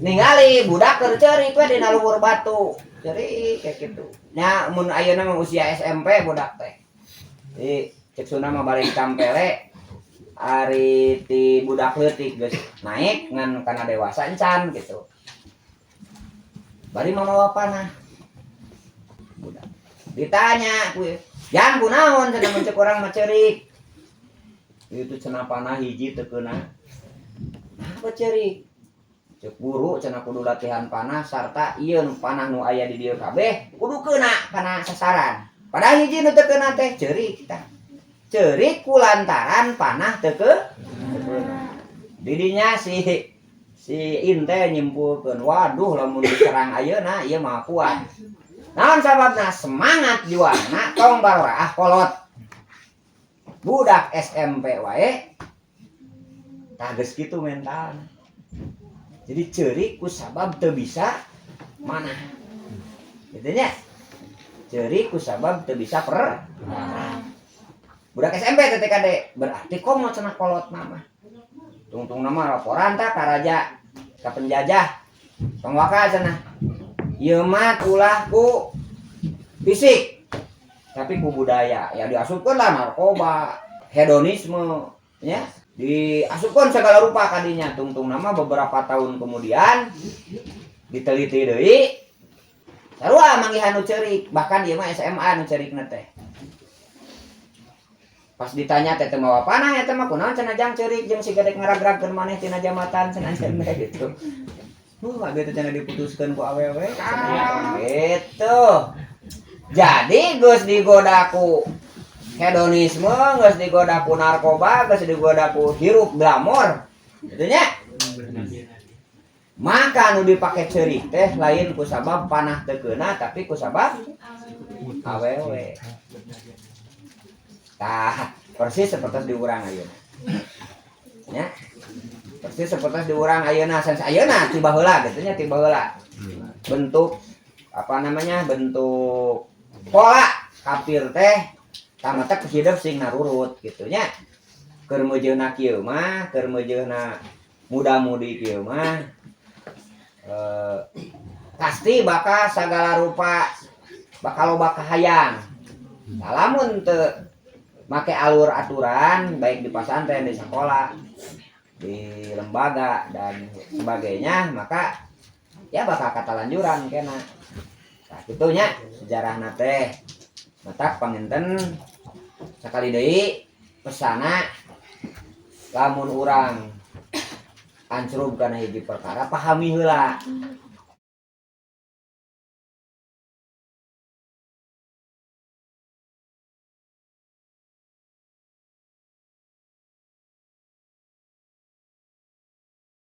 ningali budak keur ceurik we dina luhur batu ceurik kayak gitu nya mun ayeuna mah usia SMP budak teh cek Sunda mah balik tampele ari ti budak leutik geus naik ngan kana dewasa encan gitu bari mamawa panah budak ditanya kuy yang kunaon cenah mun cek urang mah ceurik itu cenah panah hiji teu keuna apa ceurik cek guru cenah kudu latihan panah sarta ieu panah nu aya di dieu kabeh kudu keuna kana sasaran padahal hiji nu teu keuna teh ceurik tah ceurik kulantaran panah teu keuna didinya si Inte nyimpulkeun waduh lamun diserang ayeuna ieu mah kuat naon sababna semangat juangna tong baroraah kolot budak SMP wae tah geus kitu mentalna jadi ceurik ku sabab teu bisa manah gitu nya ceurik ku sabab teu bisa budak SMP teh kade berarti komo cenah kolot mah tungtung nama laporan tah ka raja ka penjajah tong waka cenah ieu mah ulah ku fisik tapi ku budaya ya diasupkeun lah narkoba hedonisme nya diasupkeun segala rupa kadinya tungtung nama beberapa tahun kemudian diteliti deui sarua manggihan nu ceurik bahkan ieu mah SMA nu ceurikna teh pas ditanya teh teu mawa panah eta mah kunaon cenah jang ceurik jeung si gedek ngaragragkeun maneh tina jamatan cenah gitu. Gitu cenah diputuskeun ku awewe gitu. Jadi geus digoda ku hedonisme, geus digoda ku narkoba, geus digoda ku hirup glamor. Gitu nya. Maka nu dipake ceurik teh lain ku sabab panah teu keuna tapi ku sabab awewe. Tah, persis seperti di urang ayeuna. Ya. Persis seperti di urang ayeuna, sans ayeuna tiba heula gitu nya tiba heula. Bentuk apa namanya? Bentuk pola kafir teh tamata hidup sing narurut gitu nya. Keur meujeunna kieu mah, keur meujeunna muda-mudi kieu mah pasti bakal sagala rupa bakal loba kahayang. Lamun teu make alur aturan baik di pesantren, di sekolah, di lembaga dan sebagainya maka ya bakal katalanjuran kena. Nah kitunya sejarahna teh matak panginten sakali deui pesana lamun urang ancrub kana hiji perkara pahami heula